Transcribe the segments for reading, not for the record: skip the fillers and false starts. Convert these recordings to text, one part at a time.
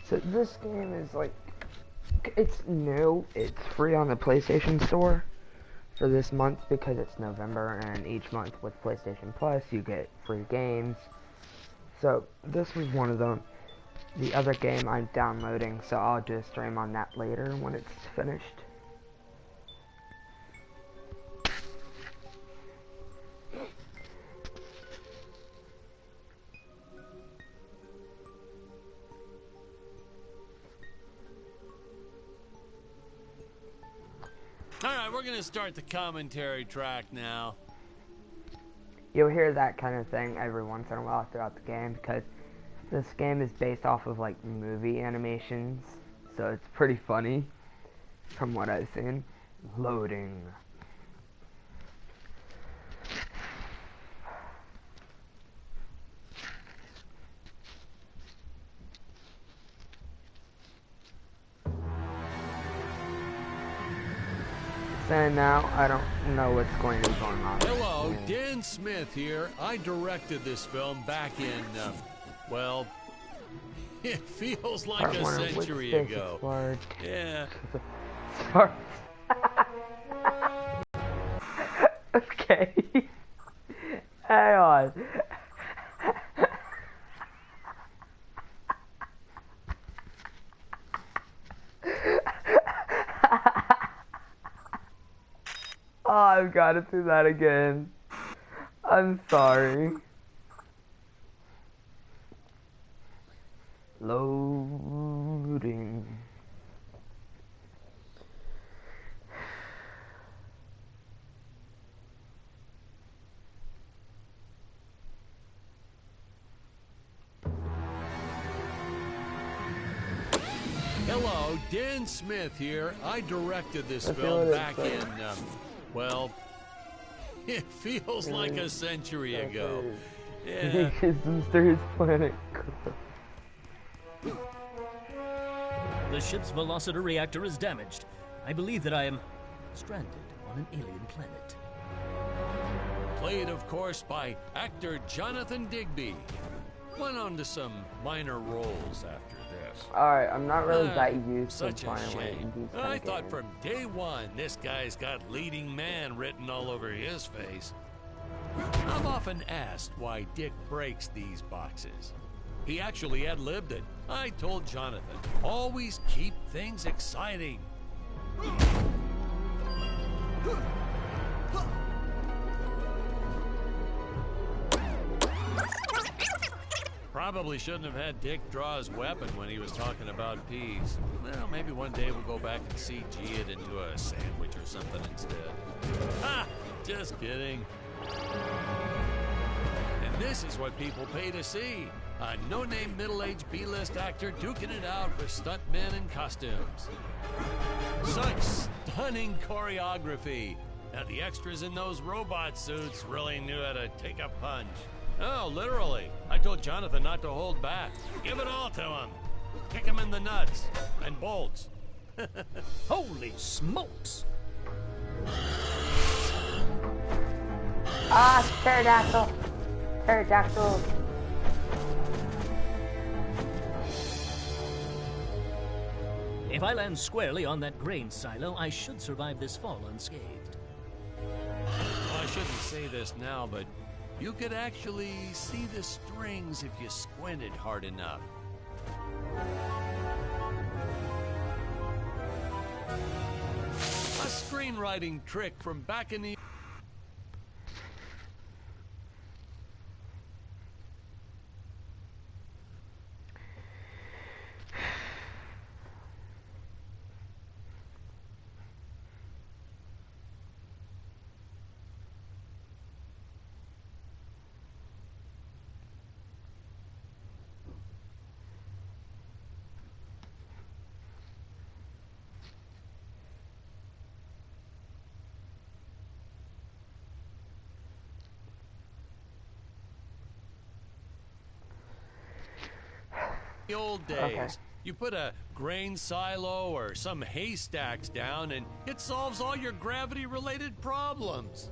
So this game is like, it's new. It's free on the PlayStation Store for this month because it's November, and each month with PlayStation Plus you get free games. So this was one of them. The other game I'm downloading, so I'll do a stream on that later when it's finished. Alright, we're gonna start the commentary track now. You'll hear that kind of thing every once in a while throughout the game because this game is based off of like movie animations, so it's pretty funny from what I've seen. Loading. And now I don't know what's going to be going on. Hello, Dan Smith here. I directed this film back in, well, it feels like a century ago. Yeah. Okay. Hang on. Oh, I've got to do that again. I'm sorry. Loading. Hello, Dan Smith here. I directed this film back in, well, it feels like a century ago. Yeah. Mysterious planet. The ship's velociter reactor is damaged. I believe that I am stranded on an alien planet. Played, of course, by actor Jonathan Digby. Went on to some minor roles after this. Alright, I'm not really that used to Such a playing shame. these kind I of thought games. from day one, this guy's got leading man written all over his face. I'm often asked why Dick breaks these boxes. He actually ad-libbed it. I told Jonathan, always keep things exciting. Probably shouldn't have had Dick draw his weapon when he was talking about peas. Well, maybe one day we'll go back and CG it into a sandwich or something instead. Ha! Just kidding. And this is what people pay to see. A no-name middle-aged B-list actor duking it out with stuntmen in costumes. Such stunning choreography. Now the extras in those robot suits really knew how to take a punch. Oh, literally. I told Jonathan not to hold back. Give it all to him. Kick him in the nuts and bolts. Holy smokes! Ah, pterodactyl. Pterodactyl. If I land squarely on that grain silo, I should survive this fall unscathed. Well, I shouldn't say this now, but you could actually see the strings if you squinted hard enough. A screenwriting trick from back in the... old days. Okay. You put a grain silo or some haystacks down and it solves all your gravity-related problems.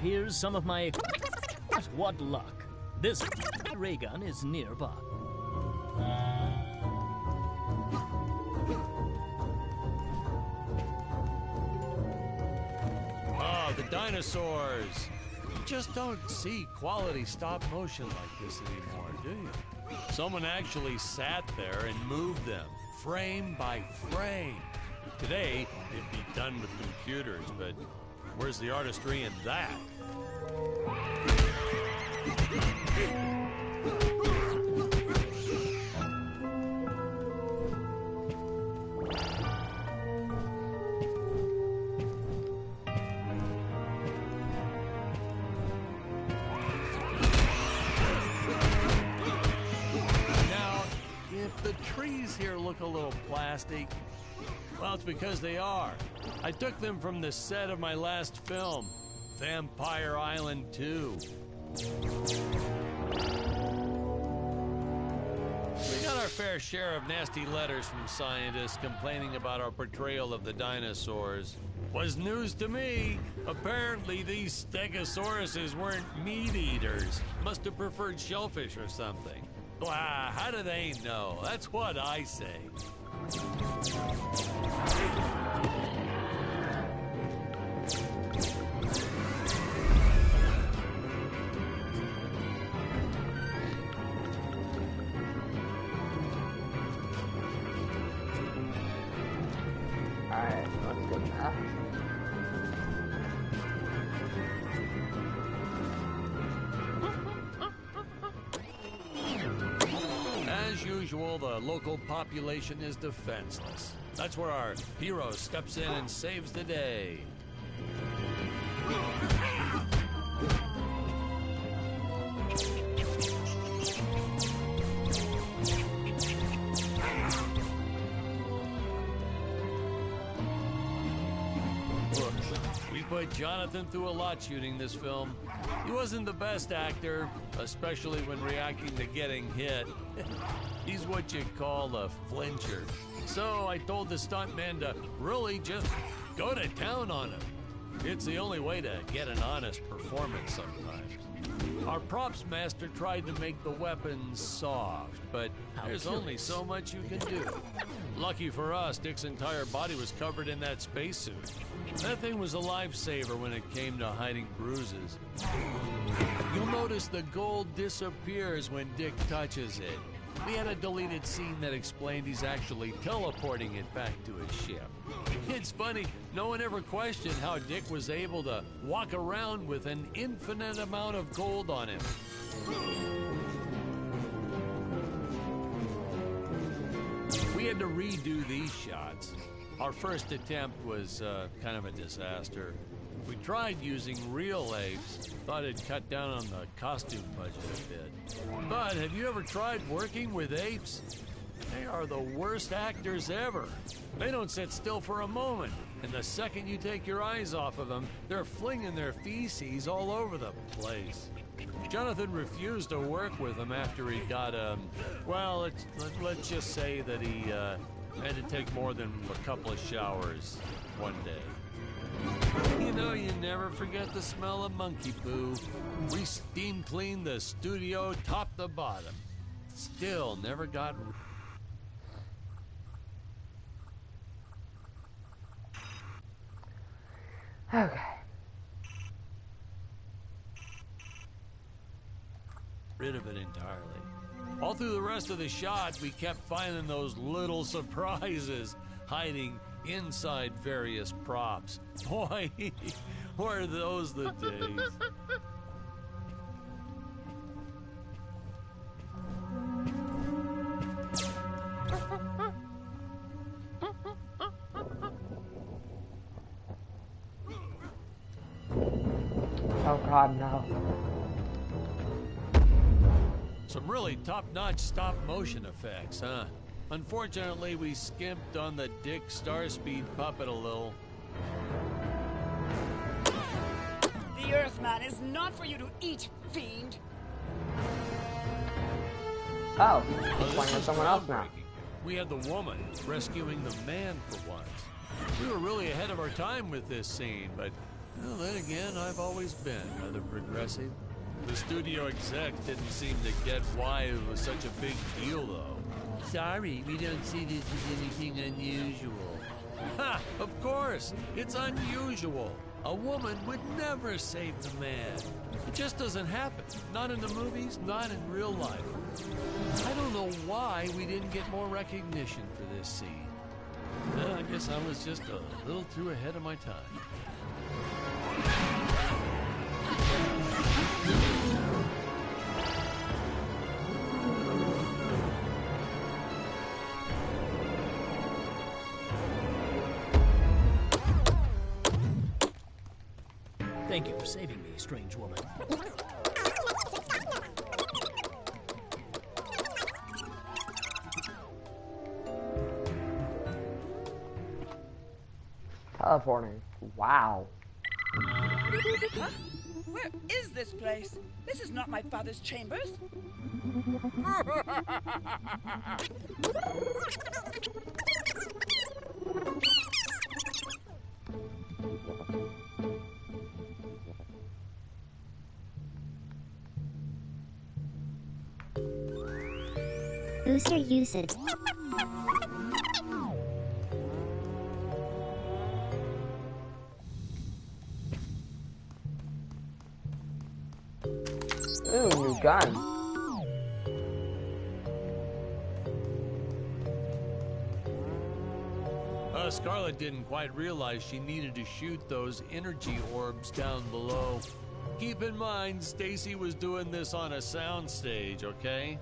appears some of my... What luck. This ray gun is nearby. Oh, the dinosaurs. You just don't see quality stop motion like this anymore, do you? Someone actually sat there and moved them, frame by frame. Today, it'd be done with computers, but where's the artistry in that? Now, if the trees here look a little plastic, well, it's because they are. I took them from the set of my last film, Vampire Island 2. We got our fair share of nasty letters from scientists complaining about our portrayal of the dinosaurs. Was news to me. Apparently these stegosauruses weren't meat eaters. Must have preferred shellfish or something. Wow, how do they know? That's what I say. Alright, let's go now. As usual, the local population is defenseless. That's where our hero steps in and saves the day. Look, we put Jonathan through a lot shooting this film. He wasn't the best actor, especially when reacting to getting hit. He's what you call a flincher. So I told the stuntman to really just go to town on him. It's the only way to get an honest performance sometimes. Our props master tried to make the weapons soft, but there's only so much you can do. Lucky for us, Dick's entire body was covered in that spacesuit. That thing was a lifesaver when it came to hiding bruises. You'll notice the gold disappears when Dick touches it. We had a deleted scene that explained he's actually teleporting it back to his ship. It's funny, no one ever questioned how Dick was able to walk around with an infinite amount of gold on him. We had to redo these shots. Our first attempt was kind of a disaster. We tried using real apes, thought it'd cut down on the costume budget a bit. But have you ever tried working with apes? They are the worst actors ever. They don't sit still for a moment, and the second you take your eyes off of them, they're flinging their feces all over the place. Jonathan refused to work with them after he got, well, let's just say that he had to take more than a couple of showers one day. You know, you never forget the smell of monkey poo. We steam cleaned the studio top to bottom. Still never got... Okay. rid of it entirely. All through the rest of the shot, we kept finding those little surprises hiding inside various props. Boy, were those the days. Oh God, no. Some really top-notch stop-motion effects, huh? Unfortunately, we skimped on the Dick Starspeed puppet a little. The Earthman is not for you to eat, fiend! Oh, Well, he's this playing with is someone else now. groundbreaking. We had the woman rescuing the man for once. We were really ahead of our time with this scene, but Well, then again, I've always been rather progressive. The studio exec didn't seem to get why it was such a big deal, though. Sorry, we don't see this as anything unusual. Ha! Of course! It's unusual! A woman would never save the man. It just doesn't happen. Not in the movies, not in real life. I don't know why we didn't get more recognition for this scene. Well, I guess I was just a little too ahead of my time. Thank you for saving me, strange woman. Teleporting. Wow. Huh? Where is this place? This is not my father's chambers. Booster usage. Ooh, new gun. Scarlet didn't quite realize she needed to shoot those energy orbs down below. Keep in mind, Stacy was doing this on a soundstage, okay?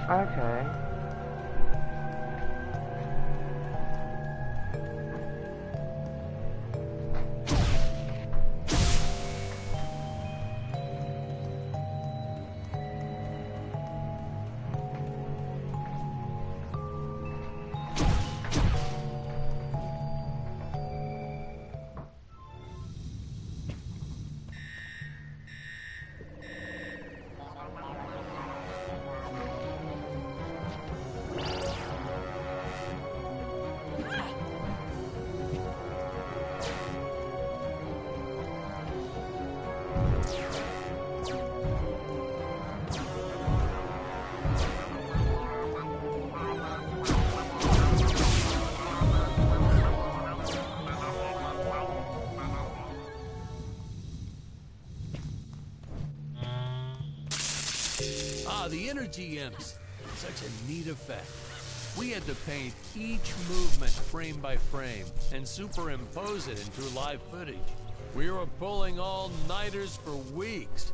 Okay. The energy imps. Such a neat effect. We had to paint each movement frame by frame and superimpose it into live footage. We were pulling all-nighters for weeks.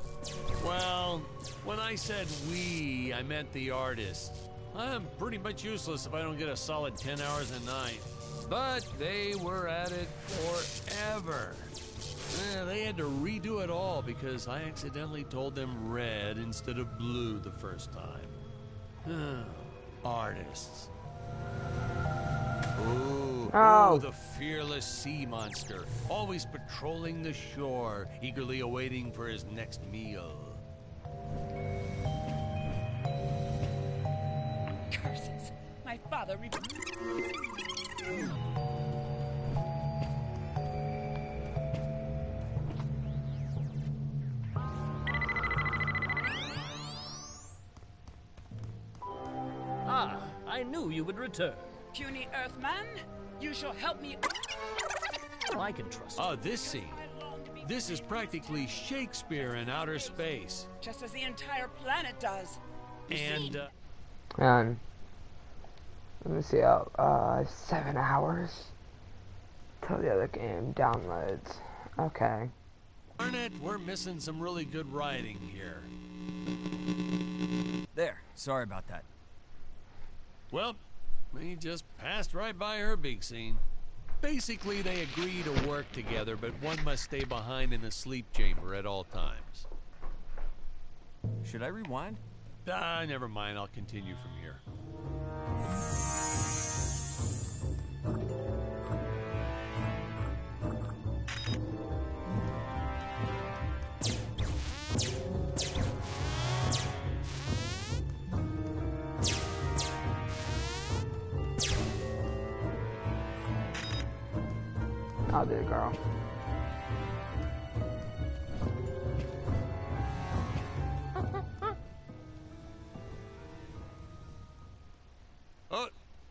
Well, when I said we, I meant the artists. I'm pretty much useless if I don't get a solid 10 hours a night. But they were at it forever. They had to redo it all because I accidentally told them red instead of blue the first time. Artists. Ooh, Oh. the fearless sea monster, always patrolling the shore, eagerly awaiting for his next meal. Curses! My father. Ah, I knew you would return. Puny Earthman, you shall help me. I can trust you. Oh, this scene. This is practically Shakespeare in outer space. Just as the entire planet does. You see? And, And let me see how 7 hours till the other game downloads. Okay. darn it, we're missing some really good writing here. There, sorry about that. Well, we just passed right by her big scene. Basically, they agree to work together, but one must stay behind in the sleep chamber at all times. Should I rewind? Never mind, I'll continue from here. I'll do the girl. Oh,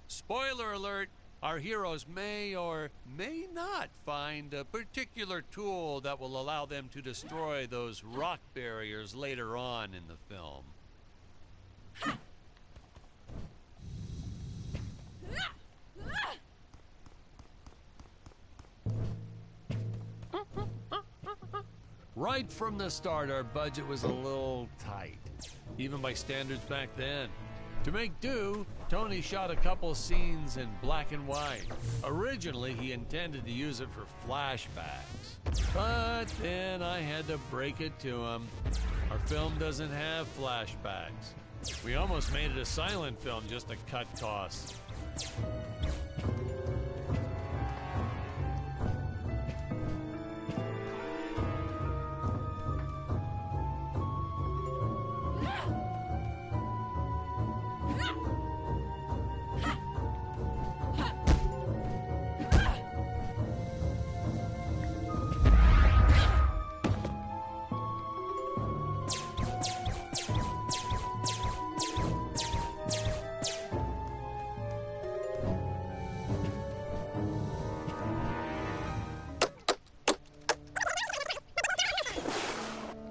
spoiler alert. Our heroes may or may not find a particular tool that will allow them to destroy those rock barriers later on in the film. Right from the start, our budget was a little tight, even by standards back then. To make do, Tony shot a couple scenes in black and white. Originally, he intended to use it for flashbacks. But then I had to break it to him. Our film doesn't have flashbacks. We almost made it a silent film just to cut costs.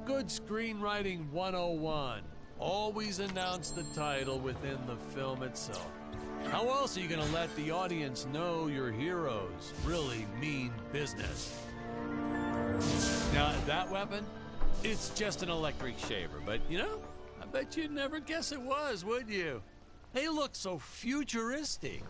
Good screenwriting 101. Always announce the title within the film itself. How else are you going to let the audience know your heroes really mean business? Now, that weapon, it's just an electric shaver, but you know, I bet you'd never guess it was, would you? They look so futuristic.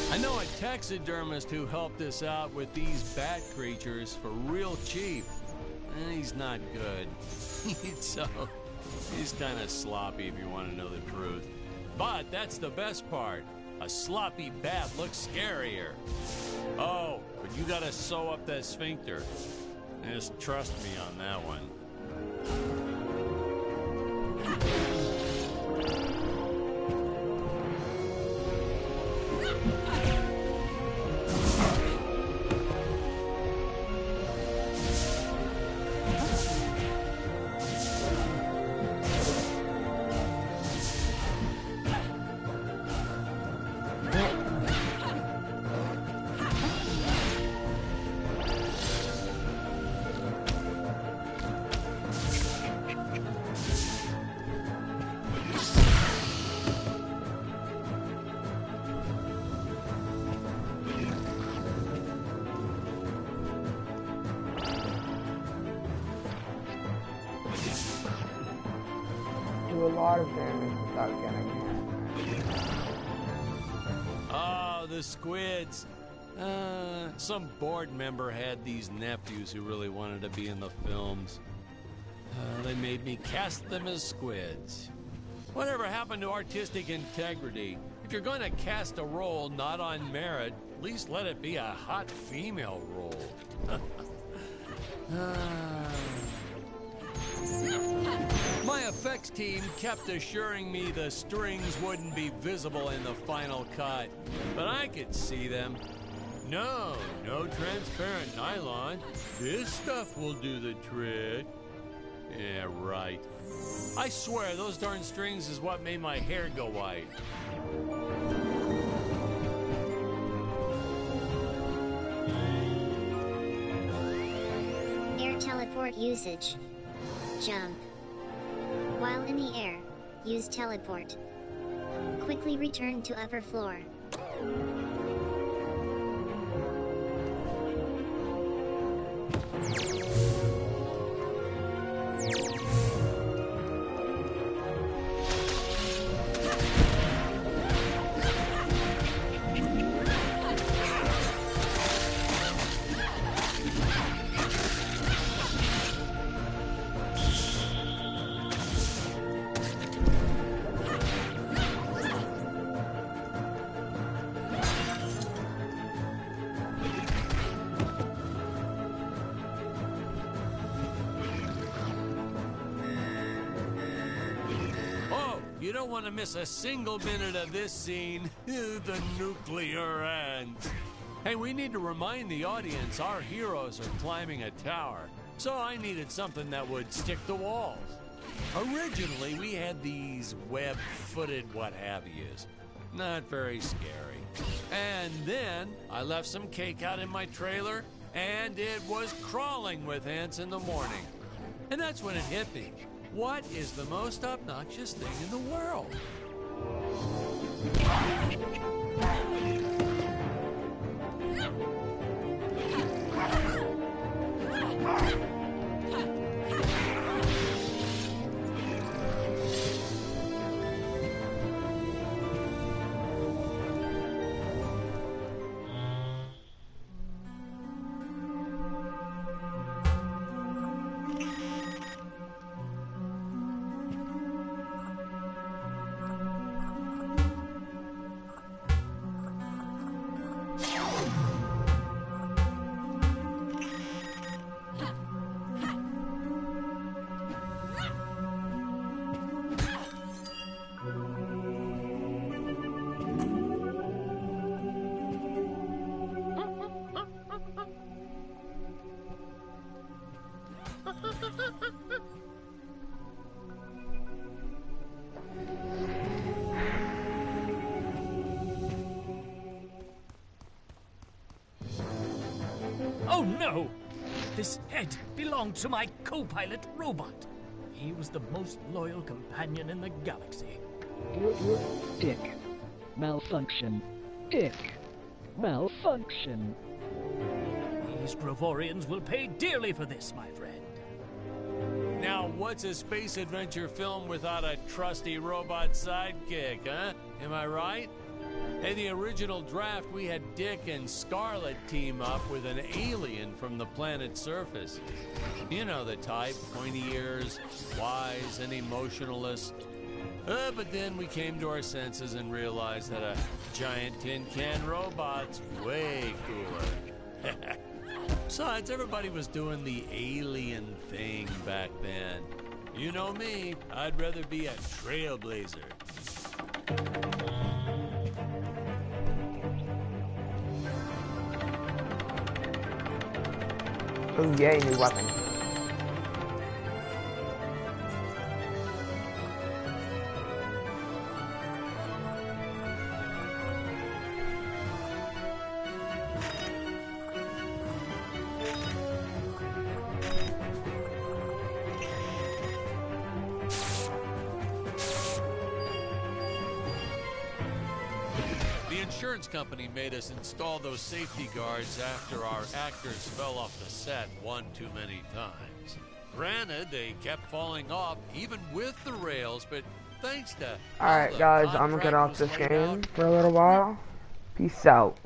I know a taxidermist who helped us out with these bat creatures for real cheap. And he's not good. He's kind of sloppy if you want to know the truth. But that's the best part. A sloppy bat looks scarier. Oh, but you gotta sew up that sphincter. Just trust me on that one. Do a lot of damage without getting hit. Oh, the squids. Some board member had these nephews who really wanted to be in the films. They made me cast them as squids. Whatever happened to artistic integrity? If you're going to cast a role not on merit, at least let it be a hot female role. My effects team kept assuring me the strings wouldn't be visible in the final cut, but I could see them. No transparent nylon. This stuff will do the trick. Yeah, right. I swear, those darn strings is what made my hair go white. Air teleport usage. Jump. While in the air, use teleport. Quickly return to upper floor. You don't want to miss a single minute of this scene. The nuclear ants. Hey, we need to remind the audience our heroes are climbing a tower, so I needed something that would stick to walls. Originally, we had these web-footed what-have-yous. Not very scary. And then I left some cake out in my trailer, and it was crawling with ants in the morning. And that's when it hit me. What is the most obnoxious thing in the world? Oh no! This head belonged to my co-pilot robot. He was the most loyal companion in the galaxy. Dick. Malfunction. Dick. Malfunction. These Gravorians will pay dearly for this, my friend. Now, what's a space adventure film without a trusty robot sidekick, huh? Am I right? In the original draft, we had Dick and Scarlet team up with an alien from the planet's surface. You know the type, pointy ears, wise and emotionalist. But then we came to our senses and realized that a giant tin can robot's way cooler. Besides, everybody was doing the alien thing back then. You know me, I'd rather be a trailblazer. Oh yay, new weapon. The insurance company made us install those safety guards after our actors fell off the set one too many times. Granted, they kept falling off even with the rails, but thanks to Alright guys, I'm gonna get off this game for a little while. Peace out.